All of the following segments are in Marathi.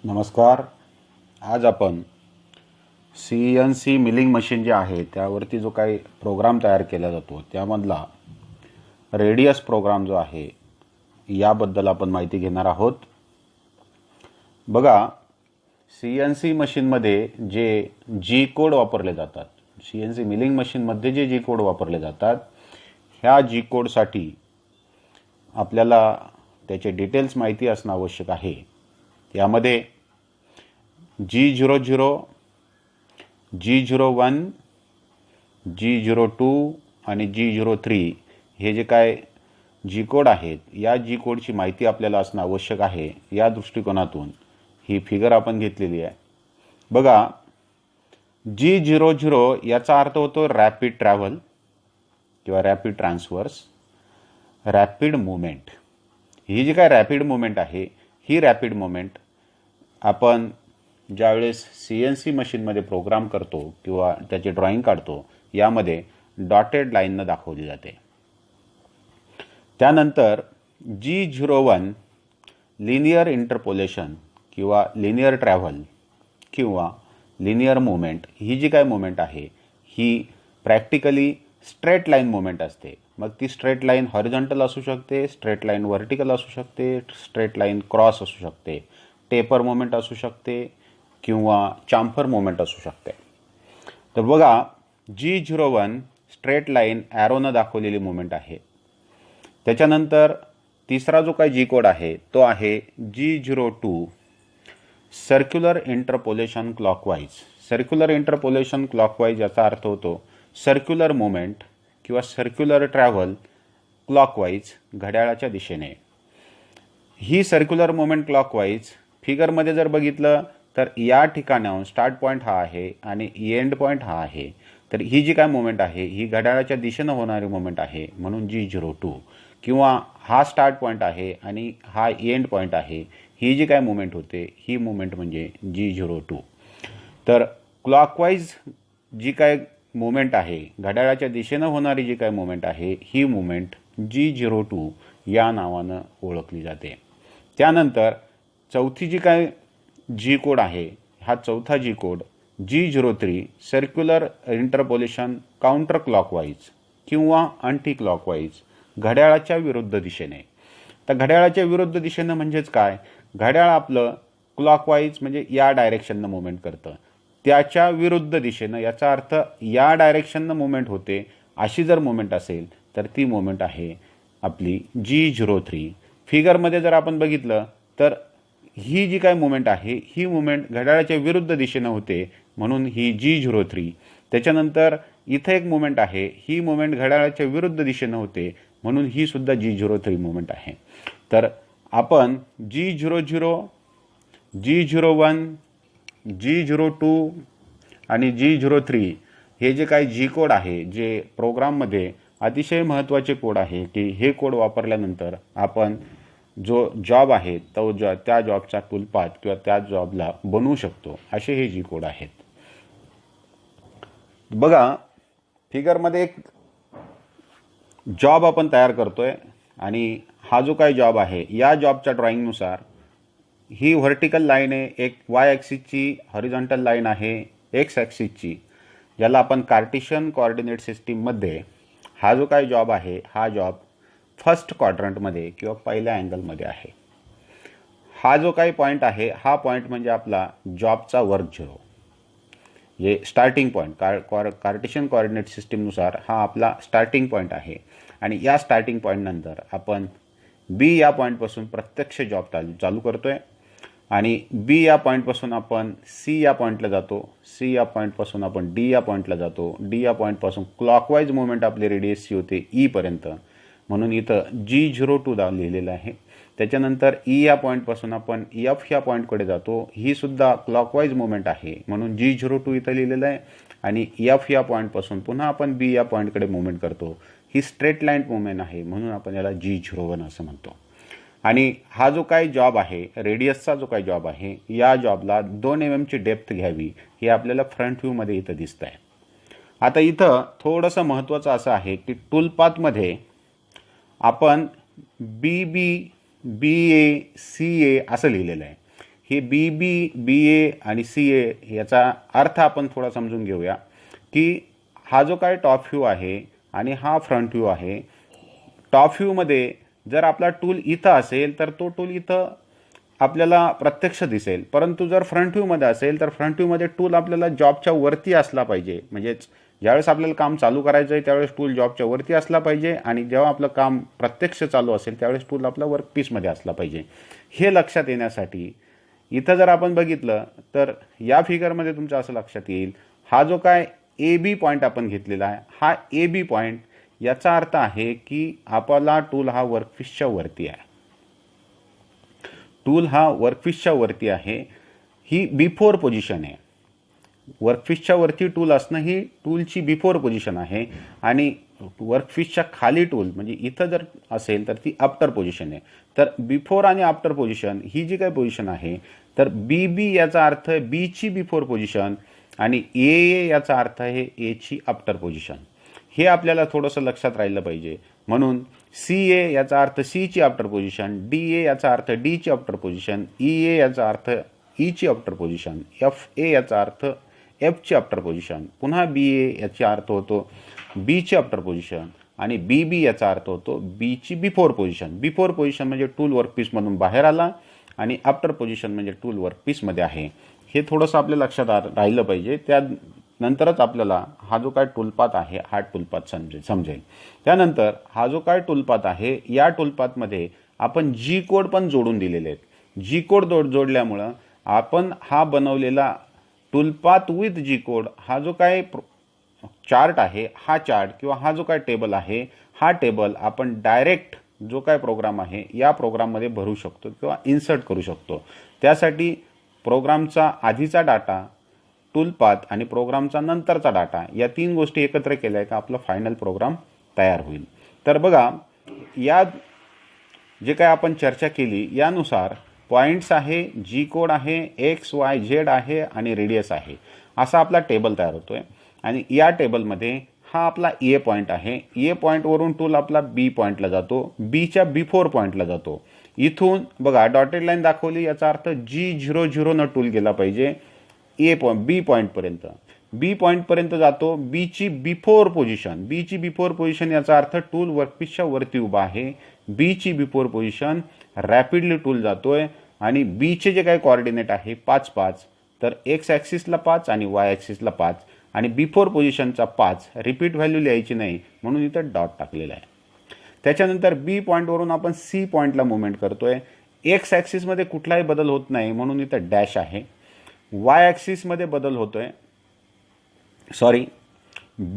नमस्कार. आज आपण CNC मिलिंग मशीन जे आहे त्यावरती जो काही प्रोग्राम तयार केला जातो त्यामधला रेडियस प्रोग्राम जो आहे याबद्दल आपण माहिती घेणार आहोत. बघा, CNC मशीनमध्ये जे जी कोड वापरले जातात, CNC मिलिंग मशीनमध्ये जे जी कोड वापरले जातात, ह्या जी कोडसाठी आपल्याला त्याचे डिटेल्स माहिती असणं आवश्यक आहे. यामध्ये G00, G01, G02 आणि G03 हे जे काय जी कोड आहेत या जी कोडची माहिती आपल्याला असणं आवश्यक आहे. या दृष्टिकोनातून ही फिगर आपण घेतलेली आहे. बघा, G00 याचा अर्थ होतो रॅपिड ट्रॅव्हल किंवा रॅपिड ट्रान्सफर्स, रॅपिड मुवमेंट. ही जी काय रॅपिड मुवमेंट आहे ही रॅपिड मुवमेंट आपण ज्यावेळेस CNC मशीनमध्ये प्रोग्राम करतो किंवा त्याचे ड्रॉइंग काढतो यामध्ये डॉटेड लाईननं दाखवली जाते. त्यानंतर G01 लिनियर इंटरपोलेशन किंवा लिनियर ट्रॅव्हल किंवा लिनियर मुवमेंट, ही जी काय मुवमेंट आहे ही प्रॅक्टिकली स्ट्रेट लाईन मुवमेंट असते. मग ती स्ट्रेट लाईन हॉरिझॉन्टल असू शकते, स्ट्रेट लाईन व्हर्टिकल असू शकते, स्ट्रेट लाईन क्रॉस असू शकते, टेपर मुवमेंट असू शकते किंवा चाम्फर मुवमेंट असू शकते. तर बघा, G01 स्ट्रेट लाईन ॲरोनं दाखवलेली मुवमेंट आहे. त्याच्यानंतर तिसरा जो काही जी कोड आहे तो आहे G02 circular interpolation clockwise. Circular interpolation clockwise याचा अर्थ होतो सर्क्युलर मुवमेंट किंवा सर्क्युलर ट्रॅव्हल क्लॉकवाईज, घड्याळाच्या दिशेने. ही सर्क्युलर मुवमेंट क्लॉकवाईज फिगरमध्ये जर बघितलं तर या ठिकाणाहून स्टार्ट पॉईंट हा आहे आणि एंड पॉईंट हा आहे. तर ही जी काय मुवमेंट आहे ही घड्याळाच्या दिशेनं होणारी मुवमेंट आहे, म्हणून G02. किंवा हा स्टार्ट पॉईंट आहे आणि हा एंड पॉईंट आहे, ही जी काय मुवमेंट होते ही मुवमेंट म्हणजे G02. तर क्लॉकवाईज जी काय मुवमेंट आहे, घड्याळाच्या दिशेनं होणारी जी काय मुवमेंट आहे ही मुवमेंट G02 या नावानं ओळखली जाते. त्यानंतर चौथी जी काय जी कोड आहे, हा चौथा G code G03 circular interpolation counter clockwise किंवा अँटी क्लॉकवाईज, घड्याळाच्या विरुद्ध दिशेने. तर घड्याळाच्या विरुद्ध दिशेनं म्हणजेच काय, घड्याळ आपलं क्लॉकवाईज म्हणजे या डायरेक्शननं मुवमेंट करतं, त्याच्या विरुद्ध दिशेनं, याचा अर्थ या डायरेक्शननं मुवमेंट होते अशी जर मुवमेंट असेल तर ती मुवमेंट आहे आपली G03. फिगरमध्ये जर आपण बघितलं तर ही जी काय मुवमेंट आहे ही मुवमेंट घड्याळाच्या विरुद्ध दिशेनं होते, म्हणून ही G03. त्याच्यानंतर इथं एक मुवमेंट आहे, ही मुवमेंट घड्याळाच्या विरुद्ध दिशेनं होते, म्हणून ही सुद्धा G03 मुवमेंट आहे. तर आपण G00, G01, G02 आणि G03 हे जे काही जी कोड आहे, जे प्रोग्राममध्ये अतिशय महत्त्वाचे कोड आहे की हे कोड वापरल्यानंतर आपण जो जॉब आहे तो त्या जॉबचा टूलपाथ किंवा त्या जॉबला बनवू शकतो, असे हे जी कोड आहेत. बघा, फिगरमध्ये एक जॉब आपण तयार करतोय आणि हा जो काही जॉब आहे या जॉबच्या ड्रॉइंगनुसार ही व्हर्टिकल लाईन आहे, एक वाय ॲक्सिसची हॉरिझॉन्टल लाईन आहे एक्स ॲक्सिसची, ज्याला आपण कार्टेशियन कोऑर्डिनेट सिस्टीममध्ये हा जो काही जॉब आहे हा जॉब फर्स्ट क्वाड्रंटमध्ये किंवा पहिल्या अँगलमध्ये आहे. हा जो काही पॉईंट आहे हा पॉईंट म्हणजे आपला जॉबचा वर्क 0, हे स्टार्टिंग पॉईंट. कार्टेशियन कोऑर्डिनेट सिस्टीमनुसार हा आपला स्टार्टिंग पॉईंट आहे आणि या स्टार्टिंग पॉईंटनंतर आपण B या पॉईंटपासून प्रत्यक्ष जॉब चालू करतोय आणि B या पॉईंटपासून आपण C या पॉईंटला जातो, C या पॉईंटपासून आपण D या पॉईंटला जातो, D या पॉईंटपासून क्लॉकवाईज मुवमेंट आपली रेडियस सी होते E पर्यंत, म्हणून इथं G02 लिहिलेलं आहे. त्याच्यानंतर E या पॉईंटपासून आपण F या पॉईंटकडे जातो, ही सुद्धा क्लॉकवाईज मुवमेंट आहे, म्हणून G02 इथं लिहिलेलं आहे. आणि F या पॉईंटपासून पुन्हा आपण B या पॉईंटकडे मुवमेंट करतो, ही स्ट्रेट लाईन मुवमेंट आहे, म्हणून आपण याला G01 असं म्हणतो. आणि हा जो काही जॉब आहे, रेडियसचा जो काही जॉब आहे, या जॉबला 2 mm ची डेप्थ घ्यावी हे आपल्याला फ्रंट व्ह्यूमध्ये इथं दिसतं आहे. आता इथं थोडंसं महत्त्वाचं असं आहे की टूलपाथमध्ये आपण BB BA CA असं लिहिलेलं आहे. हे BA आणि CA याचा अर्थ आपण थोडा समजून घेऊया की हा जो काय टॉप व्ह्यू आहे आणि हा फ्रंट व्ह्यू आहे. टॉप व्ह्यूमध्ये जर आपला टूल इथं असेल तर तो टूल इथं आपल्याला प्रत्यक्ष दिसेल, परंतु जर फ्रंट व्ह्यूमध्ये असेल तर फ्रंट व्ह्यूमध्ये टूल आपल्याला जॉबच्या वरती असला पाहिजे. म्हणजेच ज्यावेळेस आपल्याला काम चालू करायचं आहे त्यावेळेस टूल जॉबच्या वरती असला पाहिजे आणि जेव्हा आपलं काम प्रत्यक्ष चालू असेल त्यावेळेस टूल आपला वर्कपीसमध्ये असला पाहिजे. हे लक्षात येण्यासाठी इथं जर आपण बघितलं तर या फिगरमध्ये तुमच्या असं लक्षात येईल, हा जो काय AB पॉईंट आपण घेतलेला आहे, हा AB पॉईंट याचा अर्थ आहे की आपला टूल हा वर्कपीसच्या वरती आहे. टूल हा वर्कपीसच्या वरती आहे. ही बिफोर पोझिशन आहे. वर्कपीसच्या वरती टूल असणं ही टूलची बिफोर पोझिशन आहे आणि वर्कपीसच्या खाली टूल म्हणजे इथं जर असेल तर ती आफ्टर पोझिशन आहे. तर बिफोर आणि आफ्टर पोझिशन ही जी काही पोझिशन आहे तर BB याचा अर्थ आहे Bची बिफोर पोझिशन आणि AA याचा अर्थ आहे Aची आफ्टर पोझिशन. हे आपल्याला थोडंसं लक्षात राहिलं पाहिजे. म्हणून CA याचा अर्थ Cची आफ्टर पोझिशन, DA याचा अर्थ Dची आफ्टर पोझिशन, EA याचा अर्थ Eची आफ्टर पोझिशन, FA याचा अर्थ Fची आफ्टर पोझिशन, पुन्हा BA याचा अर्थ होतो Bची आफ्टर पोझिशन आणि BB याचा अर्थ होतो Bची बिफोर पोझिशन. बिफोर पोझिशन म्हणजे टूल वर्कपीसमधून बाहेर आला आणि आफ्टर पोझिशन म्हणजे टूल वर्कपीसमध्ये आहे. हे थोडंसं आपल्या लक्षात राहिलं पाहिजे. त्यानंतरच आपल्याला हा जो काय टूलपाथ आहे हा टूलपाथ समजेल. त्यानंतर हा जो काय टूलपाथ आहे या टूलपाथमध्ये आपण G कोड पण जोडून दिलेले आहेत. G कोड जोडल्यामुळं आपण हा बनवलेला टूलपाथ विथ G कोड हा जो काय चार्ट आहे, हा चार्ट किंवा हा जो काय टेबल आहे हा टेबल आपण डायरेक्ट जो काय प्रोग्राम आहे या प्रोग्राममध्ये भरू शकतो किंवा इन्सर्ट करू शकतो. त्यासाठी प्रोग्रामचा आधीचा डाटा, टूलपाथ आणि प्रोग्रामचा नंतरचा डाटा या 3 गोष्टी एकत्र केल्या का आपला फायनल प्रोग्राम तयार होईल. तर बघा, या जे काय आपण चर्चा केली यानुसार पॉईंट्स आहे, G कोड आहे, X Y Z आहे आणि रेडियस आहे, असा आपला टेबल तयार होतोय. आणि या टेबलमध्ये हा आपला A पॉईंट आहे. A पॉईंटवरून टूल आपला B पॉईंटला जातो, Bच्या बिफोर पॉईंटला जातो. इथून बघा डॉटेड लाईन दाखवली, याचा अर्थ G00 न टूल गेला पाहिजे B पॉईंटपर्यंत. B पॉईंटपर्यंत जातो, Bची बिफोर पोझिशन. Bची बिफोर पोझिशन याचा अर्थ टूल वर्कपीसच्या वरती उभा आहे. Bची बिफोर पोझिशन रॅपिडली टूल जातोय आणि Bचे जे काही कोऑर्डिनेट आहे 5 5, तर X ॲक्सिसला 5 आणि Y ॲक्सिसला 5 आणि बिफोर पोझिशनचा 5. रिपीट व्हॅल्यू लिहायची नाही म्हणून इथं डॉट टाकलेला आहे. त्याच्यानंतर B पॉईंटवरून आपण C पॉईंटला मुवमेंट करतोय. X ॲक्सिसमध्ये कुठलाही बदल होत नाही म्हणून इथं डॅश आहे. Y ॲक्सिसमध्ये बदल होतोय,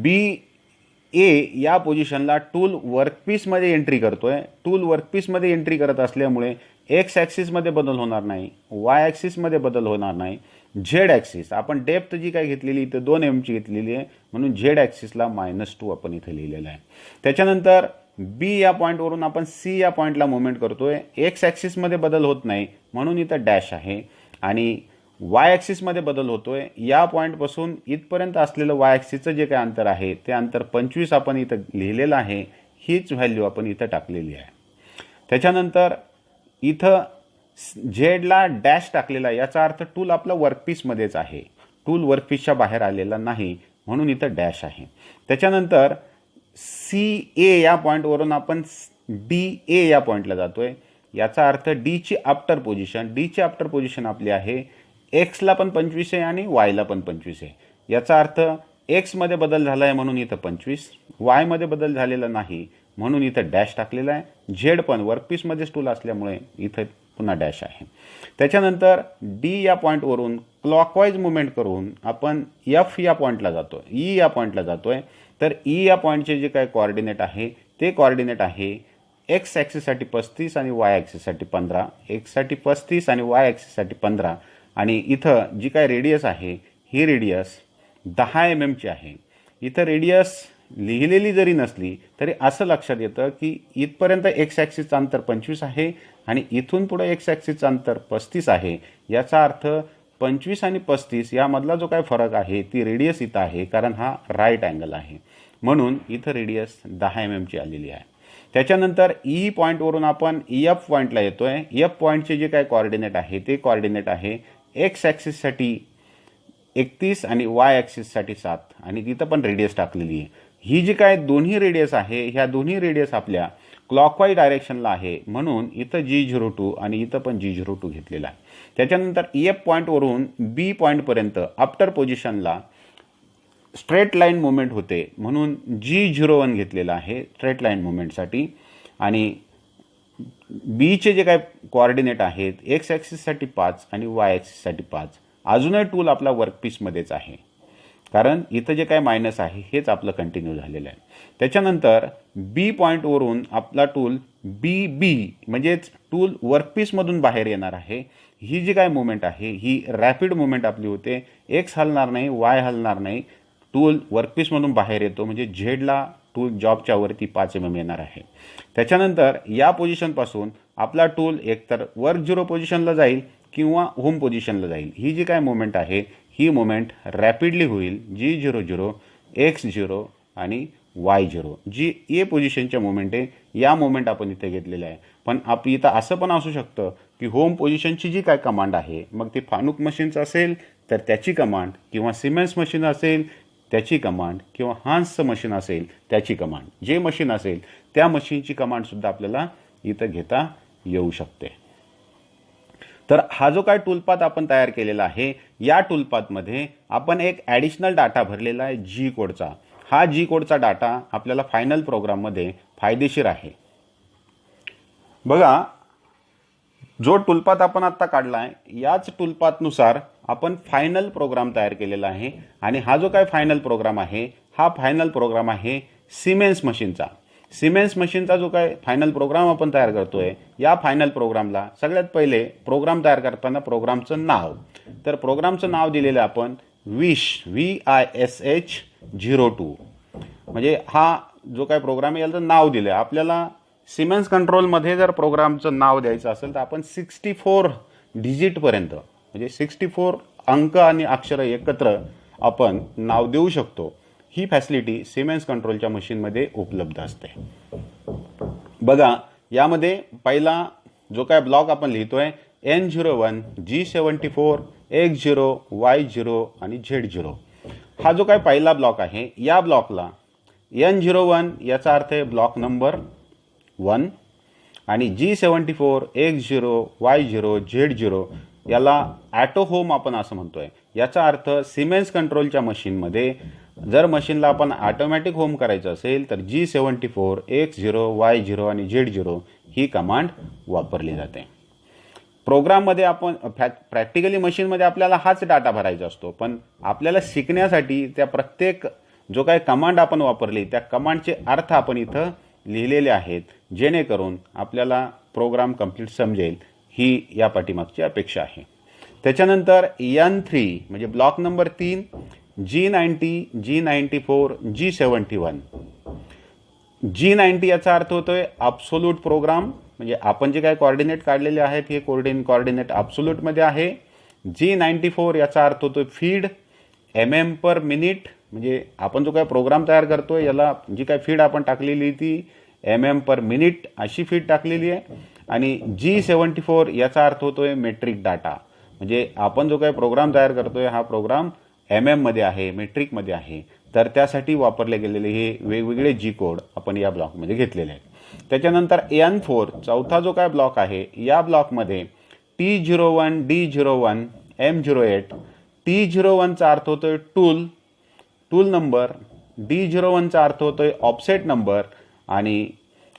BA या पोझिशनला टूल वर्कपीसमध्ये एंट्री करतोय. टूल वर्कपीसमध्ये एंट्री करत असल्यामुळे X ॲक्सिसमध्ये बदल होणार नाही, Y ॲक्सिसमध्ये बदल होणार नाही. Z ॲक्सिस आपण डेप्थ जी काय घेतलेली इथं 2 mm ची घेतलेली आहे म्हणून Z ॲक्सिसला -2 आपण इथे लिहिलेलं आहे. त्याच्यानंतर B या पॉईंटवरून आपण C या पॉईंटला मुवमेंट करतोय. X ॲक्सिसमध्ये बदल होत नाही म्हणून इथं डॅश आहे आणि Y ॲक्सिसमध्ये बदल होतोय. या पॉईंटपासून इथपर्यंत असलेलं Y ॲक्सिसचं जे काही अंतर आहे ते अंतर 25 आपण इथं लिहिलेलं आहे. हीच व्हॅल्यू आपण इथं टाकलेली आहे. त्याच्यानंतर इथं झेडला डॅश टाकलेला आहे, याचा अर्थ टूल आपला वर्कपीसमध्येच आहे, टूल वर्कपीसच्या बाहेर आलेला नाही म्हणून इथं डॅश आहे. त्याच्यानंतर CA या पॉईंटवरून आपण DA या पॉईंटला जातोय. याचा अर्थ Dची आफ्टर पोझिशन, Dची आफ्टर पोझिशन आपली आहे. Xला पण 25 आहे आणि Yला पण 25 आहे. याचा अर्थ Xमध्ये बदल झाला आहे म्हणून इथं 25, Yमध्ये बदल झालेला नाही म्हणून इथं डॅश टाकलेला आहे. Z पण वर्कपीसमध्येच टूल असल्यामुळे इथं पुन्हा डॅश आहे. त्याच्यानंतर D या पॉईंटवरून क्लॉकवाईज मुवमेंट करून आपण F या पॉईंटला जातो, E या पॉईंटला जातोय. तर E या पॉईंटचे जे काय कोऑर्डिनेट आहे ते कोऑर्डिनेट आहे X ॲक्सिससाठी 35 आणि Y ॲक्सिससाठी 15. Xसाठी 35 आणि Y ॲक्सिससाठी 15 आणि इथं जी काय रेडियस आहे ही रेडियस 10 mm ची आहे. इथं रेडियस लिहिलेली जरी नसली तरी असं लक्षात येतं की इथपर्यंत X ॲक्सिसचं अंतर 25 आहे आणि इथून पुढे X ॲक्सिसचं अंतर 35 आहे. याचा अर्थ 25 आणि 35 यामधला जो काय फरक आहे ती रेडियस इथं आहे, कारण हा राईट अँगल आहे म्हणून इथं रेडियस 10 mm ची आलेली आहे. त्याच्यानंतर ई पॉईंटवरून आपण एफ पॉईंटला येतो आहे. एफ पॉईंटचे जे काय कॉर्डिनेट आहे ते कॉर्डिनेट आहे एक्स ॲक्सिससाठी 31 आणि वाय ॲक्सिससाठी 7 आणि तिथं पण रेडियस टाकलेली आहे. ही जी काय दोन्ही रेडियस आहे ह्या दोन्ही रेडियस आपल्या क्लॉकवाईज डायरेक्शनला आहे, म्हणून इथं G02 आणि इथं पण G02 घेतलेला आहे. त्याच्यानंतर एफ पॉईंटवरून बी पॉईंटपर्यंत आफ्टर पोझिशनला स्ट्रेट लाईन मुवमेंट होते, म्हणून G01 घेतलेला आहे स्ट्रेट लाईन मुवमेंटसाठी. आणि बीचे जे काय कोऑर्डिनेट आहेत एक्स ॲक्सिससाठी 5 आणि वाय ॲक्सिससाठी 5. अजूनही टूल आपला वर्कपीसमध्येच आहे, कारण इथं जे काय मायनस आहे हेच आपलं कंटिन्यू झालेलं आहे. त्याच्यानंतर बी पॉईंटवरून आपला टूल बी म्हणजेच टूल वर्कपीसमधून बाहेर येणार आहे. ही जी काय मुवमेंट आहे ही रॅपिड मुवमेंट आपली होते. एक्स हलणार नाही, वाय हलणार नाही, टूल वर्कपीसमधून बाहेर येतो, म्हणजे झेडला टूल जॉबच्या वरती 5 mm येणार आहे. त्याच्यानंतर या पोझिशनपासून आपला टूल एकतर वर्क 0 पोझिशनला जाईल किंवा होम पोझिशनला जाईल. ही जी काय मुवमेंट आहे ही मुवमेंट रॅपिडली होईल. G00, X0 आणि Y0 जी ए पोझिशनच्या मुवमेंट आहे, या मुवमेंट आपण इथे घेतलेल्या आहे. पण इथं असं पण असू शकतं की होम पोझिशनची जी काय कमांड आहे, मग ती फानुक मशीनचं असेल तर त्याची कमांड, किंवा सिमेन्स मशीन असेल त्याची कमांड, किंवा हान्सचं मशीन असेल त्याची कमांड, जे मशीन असेल त्या मशीनची कमांडसुद्धा आपल्याला इथं घेता येऊ शकते. तर हा जो काय टूलपाथ आपण तयार केलेला आहे, या टूलपाथमध्ये आपण एक ॲडिशनल डाटा भरलेला आहे जी कोडचा. हा जी कोडचा डाटा आपल्याला फायनल प्रोग्राममध्ये फायदेशीर आहे. बघा, जो टूलपाथ आपण आत्ता काढला आहे याच टूलपाथनुसार आपण फायनल प्रोग्राम तयार केलेला आहे. आणि हा जो काय फायनल प्रोग्राम आहे हा फायनल प्रोग्राम आहे सिमेन्स मशीनचा. सिमेन्स मशीनचा जो काय फायनल प्रोग्राम आपण तयार करतोय, या फायनल प्रोग्रामला सगळ्यात पहिले प्रोग्राम तयार करताना प्रोग्रामचं नाव, तर प्रोग्रामचं नाव दिलेलं आपण WISH02. म्हणजे हा जो काय प्रोग्राम आहे याचं नाव दिलं आहे. आपल्याला सिमेन्स कंट्रोलमध्ये जर प्रोग्रामचं नाव द्यायचं असेल तर आपण 64 डिजिटपर्यंत, म्हणजे 64 अंक आणि अक्षरं एकत्र आपण नाव देऊ शकतो. ही फॅसिलिटी सिमेन्स कंट्रोलच्या मशीनमध्ये उपलब्ध असते. बघा, यामध्ये पहिला जो काय ब्लॉक आपण लिहितोय N01, G74, X0, Y0 आणि Z0. हा जो काय पहिला ब्लॉक आहे या ब्लॉकला N01 याचा अर्थ आहे ब्लॉक नंबर 1 आणि G74, X0, Y0, Z0 याला ॲटो होम आपण असं म्हणतोय. याचा अर्थ सिमेन्स कंट्रोलच्या मशीनमध्ये जर मशीनला आपण ऑटोमॅटिक होम करायचं असेल तर G74, X0, Y0 आणि Z0 ही कमांड वापरली जाते. प्रोग्राममध्ये आपण प्रॅक्टिकली मशीनमध्ये आपल्याला हाच डाटा भरायचा असतो, पण आपल्याला शिकण्यासाठी त्या प्रत्येक जो काय कमांड आपण वापरली त्या कमांडचे अर्थ आपण इथं लिहिलेले आहेत, जेणेकरून आपल्याला प्रोग्राम कंप्लीट समजेल, ही या पाठीमागची अपेक्षा आहे. त्याच्यानंतर N3 म्हणजे block number 3, G90, G94, G71. G90 याचा अर्थ होतोय ॲब्सोल्यूट प्रोग्राम, म्हणजे आपण जे काय कोऑर्डिनेट काढलेले आहेत हे कोऑर्डिनेट ॲब्सोल्यूटमध्ये आहे. G94 याचा अर्थ होतोय फीड mm/मिनिट, म्हणजे आपण जो काय प्रोग्राम तयार करतोय याला जी काय फीड आपण टाकलेली ती mm/मिनिट अशी फीड टाकलेली आहे. आणि G74 याचा अर्थ होतोय मेट्रिक डाटा, म्हणजे आपण जो काय प्रोग्राम तयार करतोय हा प्रोग्राम मध्ये आहे, मेट्रिकमध्ये आहे, तर त्यासाठी वापरले गेलेले हे वेगवेगळे जी कोड आपण या ब्लॉकमध्ये घेतलेले आहेत. त्याच्यानंतर N4 चौथा जो काय ब्लॉक आहे या ब्लॉकमध्ये T01, D01, M08. T01चा अर्थ होतोय टूल नंबर, D01 चा अर्थ होतोय ऑफसेट नंबर, आणि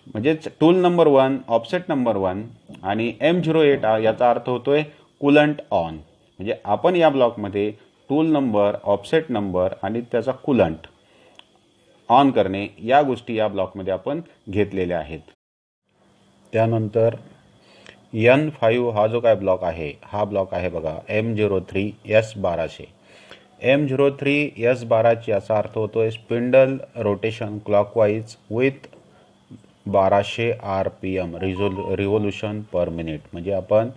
म्हणजेच टूल नंबर 1, ऑफसेट नंबर 1, आणि M08 याचा अर्थ होतोय कूलंट ऑन. म्हणजे आपण या ब्लॉकमध्ये टूल नंबर, ऑफसेट नंबर आणि त्याचा कूलंट ऑन करणे या गोष्टी या ब्लॉकमध्ये आपण घेतलेल्या आहेत. त्यानंतर N5 हा जो काय ब्लॉक आहे हा ब्लॉक आहे बघा M03S1200. M03S12 याचा अर्थ होतोय spindle rotation clockwise with 1200 RPM revolution per minute. म्हणजे आपण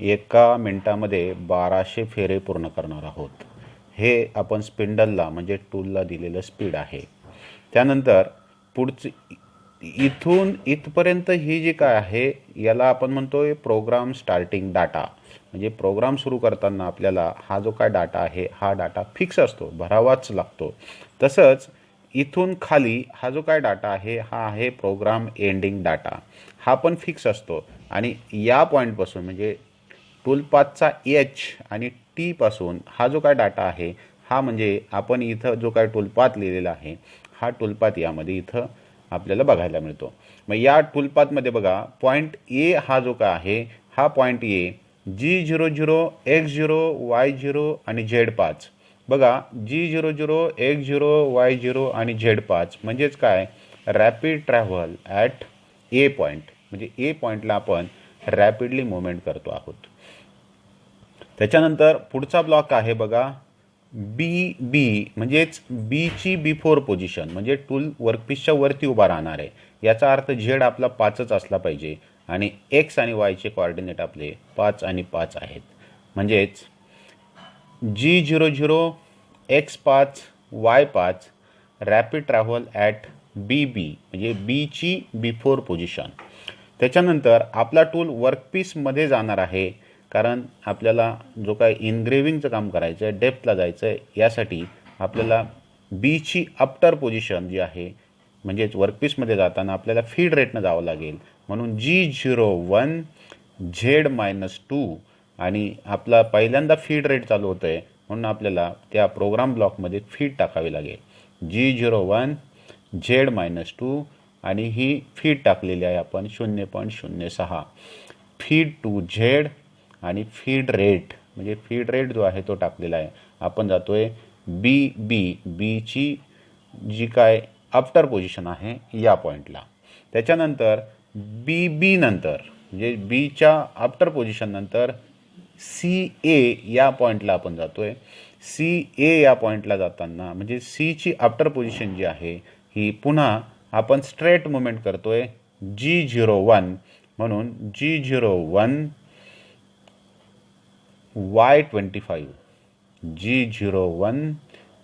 एका मिनिटामध्ये 1200 फेरे पूर्ण करणार आहोत. हे आपण स्पिंडलला म्हणजे टूलला दिलेलं स्पीड आहे. त्यानंतर पुढची इथून इथपर्यंत ही जी काय आहे याला आपण म्हणतोय प्रोग्राम स्टार्टिंग डाटा. म्हणजे प्रोग्राम सुरू करताना आपल्याला हा जो काय डाटा आहे हा डाटा फिक्स असतो, भरावाच लागतो. तसंच इथून खाली हा जो काय डाटा आहे हा आहे प्रोग्राम एंडिंग डाटा. हा पण फिक्स असतो आणि या पॉईंटपासून म्हणजे टूलपाथचा एच आणि टी पासून हा जो काय डाटा आहे हा म्हणजे आपण इथं जो काय टूलपाथ लिहिलेला आहे हा टूलपाथ यामध्ये इथं आपल्याला बघायला मिळतो. मग या टूलपाथमध्ये बघा पॉईंट ए हा जो काय आहे हा point A G00 X0 Y0 आणि Z5. बघा G00 X0 Y0 आणि Z5 म्हणजेच काय rapid travel at a point. म्हणजे ए पॉईंटला आपण रॅपिडली मुवमेंट करतो आहोत. त्याच्यानंतर पुढचा ब्लॉक आहे बघा बी म्हणजेच बीची बिफोर पोझिशन. म्हणजे टूल वर्कपीसच्या वरती उभा राहणार आहे. याचा अर्थ झेड आपला 5च असला पाहिजे आणि एक्स आणि वायचे कोऑर्डिनेट आपले 5 आणि 5 आहेत. म्हणजेच G00 X5 Y5 rapid travel at बी म्हणजे बीची बिफोर पोझिशन. त्याच्यानंतर आपला टूल वर्कपीसमध्ये जाणार आहे कारण आपल्याला जो काय इनग्रेविंगचं काम करायचं आहे, डेप्थला जायचं आहे, यासाठी आपल्याला बीची आफ्टर पोझिशन जी आहे म्हणजेच वर्कपीसमध्ये जाताना आपल्याला फीड रेटनं जावं लागेल. म्हणून G01 Z-2 आणि आपला पहिल्यांदा फीड रेट चालू होतं आहे म्हणून आपल्याला त्या प्रोग्राम ब्लॉकमध्ये फीड टाकावी लागेल. G01 Z-2 आणि ही फीड टाकलेली आहे आपण 0.06. फीड टू झेड आणि फीड रेट म्हणजे फीड रेट जो आहे तो टाकलेला आहे. आपण जातोय बीची जी काय आफ्टर पोझिशन आहे या पॉईंटला. त्याच्यानंतर बी नंतर म्हणजे बीच्या आफ्टर पोझिशन नंतर CA या पॉईंटला आपण जातोय. CA या पॉईंटला जाताना म्हणजे सीची आफ्टर पोझिशन जी आहे ही पुन्हा आपण स्ट्रेट मुवमेंट करतोय G01 म्हणून G01 Y25 G01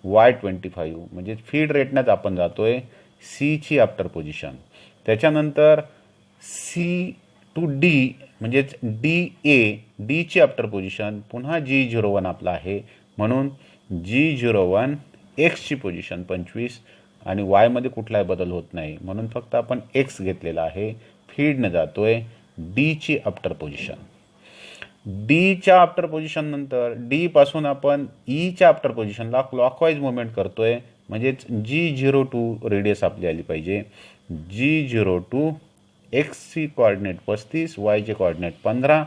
Y25 म्हणजे फीड रेटनंच आपण जातोय सीची आफ्टर पोझिशन. त्याच्यानंतर C टू D म्हणजेच डीची आफ्टर पोझिशन पुन्हा G01 आपला आहे म्हणून G01 Xची पोझिशन 25 आणि वायमध्ये कुठलाही बदल होत नाही म्हणून फक्त आपण एक्स घेतलेला आहे. फीडनं जातोय डीची आफ्टर पोझिशन. डीच्या आफ्टर पोझिशन नंतर डी पासून आपण ईच्या आफ्टर पोझिशनला क्लॉकवाईज मुवमेंट करतोय म्हणजेच G02 रेडियस आपली आली पाहिजे. G02 एक्सची कोऑर्डिनेट 35 वायचे कोऑर्डिनेट 15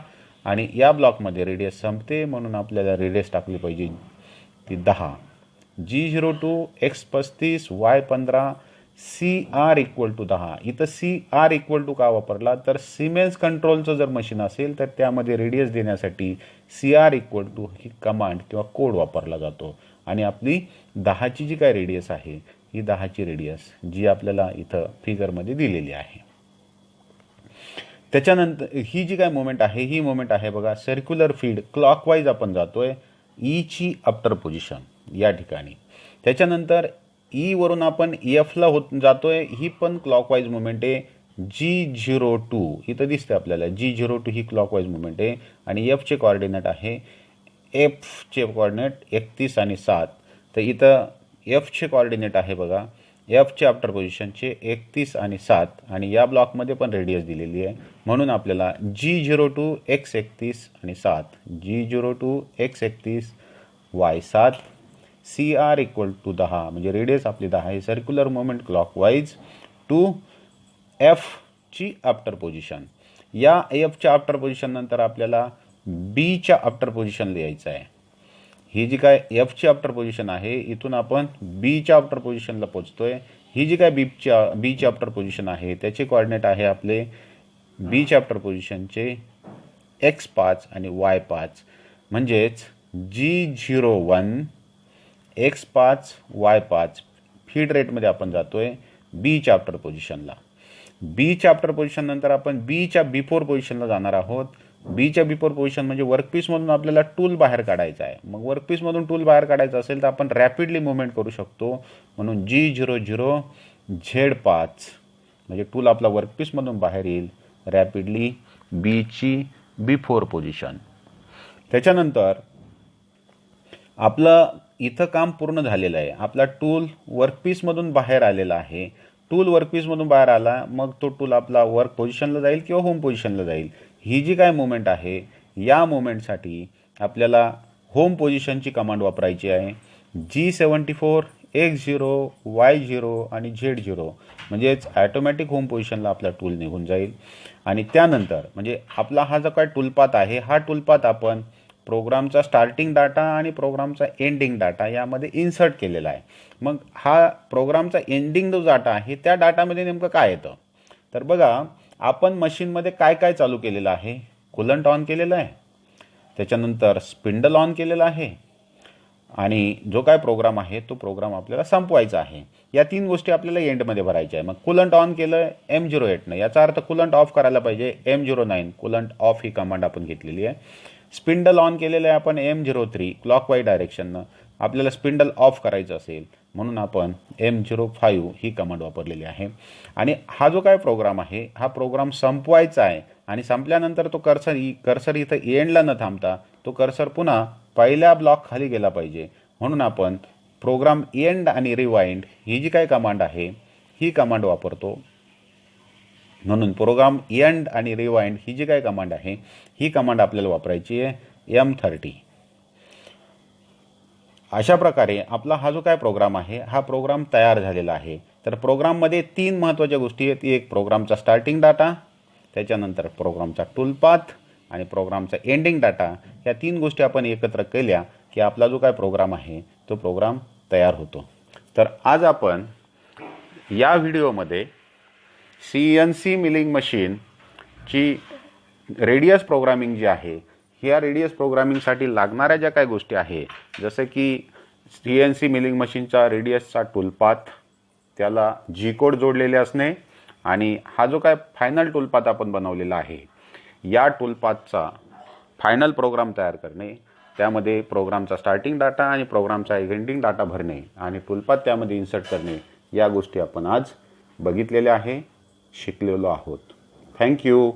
आणि या ब्लॉकमध्ये रेडियस संपते म्हणून आपल्याला रेडियस टाकली पाहिजे ती 10. G02 X 35 Y 15 CR equal to 10. इथं CR इक्वल टू का वापरला तर सिमेन्स कंट्रोलचं जर मशीन असेल तर त्यामध्ये रेडियस देण्यासाठी CR इक्वल टू ही कमांड किंवा कोड वापरला जातो आणि आपली 10ची जी काय रेडियस आहे ही 10ची रेडियस जी आपल्याला इथं फिगरमध्ये दिलेली आहे. त्याच्यानंतर ही जी काय मुवमेंट आहे ही मुवमेंट आहे बघा सर्क्युलर फीड क्लॉकवाईज आपण जातोय ईची आफ्टर पोझिशन या ठिकाणी. त्याच्यानंतर वरून आपण एफला जातोय ही पण क्लॉकवाईज मुवमेंट आहे. G02 इथं दिसते आपल्याला G02 ही क्लॉकवाईज मुवमेंट आहे आणि एफचे कोऑर्डिनेट आहे एफचे कोऑर्डिनेट 31 आणि 7. तर इथं एफचे कोऑर्डिनेट आहे बघा एफचे आफ्टर पोझिशनचे 31 आणि 7 आणि या ब्लॉकमध्ये पण रेडियस दिलेली आहे म्हणून आपल्याला G02 X 31 आणि 7 G02 X 31 Y 7 CR equal to 10 म्हणजे रेडियस आपली 10 आहे. सर्क्युलर मुवमेंट क्लॉकवाईज टू एफची आफ्टर पोझिशन. या एफच्या आफ्टर पोझिशन नंतर आपल्याला बीच्या आफ्टर पोझिशनला यायचं आहे. ही जी काय एफची आफ्टर पोझिशन आहे इथून आपण बीच्या आफ्टर पोझिशनला पोचतोय. ही जी काय बीची आफ्टर पोझिशन आहे त्याचे कोऑर्डिनेट आहे आपले बीच्या आफ्टर पोझिशनचे X5 आणि Y5 म्हणजेच G01 X5 Y5 फीड रेटमध्ये आपण जातोय बीच्या आफ्टर पोझिशनला. बीच्या आफ्टर पोझिशन नंतर आपण बीच्या बिफोर पोझिशनला जाणार आहोत. बीच्या बिफोर पोझिशन म्हणजे वर्कपीसमधून आपल्याला टूल बाहेर काढायचा आहे. मग वर्कपीसमधून टूल बाहेर काढायचं असेल तर आपण रॅपिडली मुवमेंट करू शकतो म्हणून G00 Z5 म्हणजे टूल आपला वर्कपीसमधून बाहेर येईल रॅपिडली बीची बिफोर पोझिशन. त्याच्यानंतर आपलं इथं काम पूर्ण झालेलं आहे. आपला टूल वर्कपीसमधून बाहेर आलेला आहे. टूल वर्कपीसमधून बाहेर आला मग तो टूल आपला वर्क पोझिशनला जाईल किंवा होम पोझिशनला जाईल. ही जी काय मुवमेंट आहे या मुवमेंटसाठी आपल्याला होम पोझिशनची कमांड वापरायची आहे. G74 X0 Y0 आणि Z0 म्हणजेच ॲटोमॅटिक होम पोझिशनला आपला टूल निघून जाईल. आणि त्यानंतर म्हणजे आपला हा जो काय टूलपाथ आहे हा टूलपाथ आपण प्रोग्रामचा स्टार्टिंग डाटा आणि प्रोग्रामचा एंडिंग डाटा यामध्ये इन्सर्ट केलेला आहे. मग हा प्रोग्रामचा एंडिंग जो डाटा आहे त्या डाटामध्ये नेमकं काय येतं तर बघा आपण मशीनमध्ये काय काय चालू केलेलं आहे. कूलंट ऑन केलेलं आहे, त्याच्यानंतर स्पिंडल ऑन केलेला आहे आणि जो काय प्रोग्राम आहे तो प्रोग्राम आपल्याला संपवायचा आहे. या तीन गोष्टी आपल्याला एंडमध्ये भरायच्या आहे. मग कूलंट ऑन केलं M08 याचा अर्थ कूलंट ऑफ करायला पाहिजे M09 coolant of he command आपण घेतलेली आहे. स्पिंडल ऑन केलेलं आहे आपण M03 क्लॉकवाईज डायरेक्शननं आपल्याला स्पिंडल ऑफ करायचं असेल म्हणून आपण M05 ही कमांड वापरलेली आहे. आणि हा जो काय प्रोग्राम आहे हा प्रोग्राम संपवायचा आहे आणि संपल्यानंतर तो कर्सर इथं एंडला न थांबता तो कर्सर पुन्हा पहिल्या ब्लॉक खाली गेला पाहिजे म्हणून आपण प्रोग्राम एंड आणि रिवाइंड ही जी काय कमांड आहे ही कमांड वापरतो. म्हणून प्रोग्राम एंड आणि रिवाइंड ही जी काय कमांड आहे ही कमांड आपल्याला वापरायची आहे M30. अशा प्रकारे आपला हा जो काय प्रोग्राम आहे हा प्रोग्राम तयार झालेला आहे. तर प्रोग्राममध्ये तीन महत्त्वाच्या गोष्टी आहेत. एक प्रोग्रामचा स्टार्टिंग डाटा, त्याच्यानंतर प्रोग्रामचा टूलपाथ आणि प्रोग्रामचा एंडिंग डाटा. या तीन गोष्टी आपण एकत्र केल्या की आपला जो काय प्रोग्राम आहे तो प्रोग्राम तयार होतो. तर आज आपण या व्हिडिओमध्ये CNC मिलिंग मशीनची रेडियस प्रोग्रामिंग जी आहे ह्या रेडियस प्रोग्रामिंगसाठी लागणाऱ्या ज्या काही गोष्टी आहे जसं की CNC मिलिंग मशीनचा रेडियसचा टूलपाथ, त्याला G कोड जोडलेले असणे आणि हा जो काय फायनल टूलपाथ आपण बनवलेला आहे या टूलपाथचा फायनल प्रोग्राम तयार करणे, त्यामध्ये प्रोग्रामचा स्टार्टिंग डाटा आणि प्रोग्रामचा एंडिंग डाटा भरणे आणि टूलपाथ त्यामध्ये इन्सर्ट करणे या गोष्टी आपण आज बघितलेल्या आहे, शिकलेलो आहोत. थँक्यू.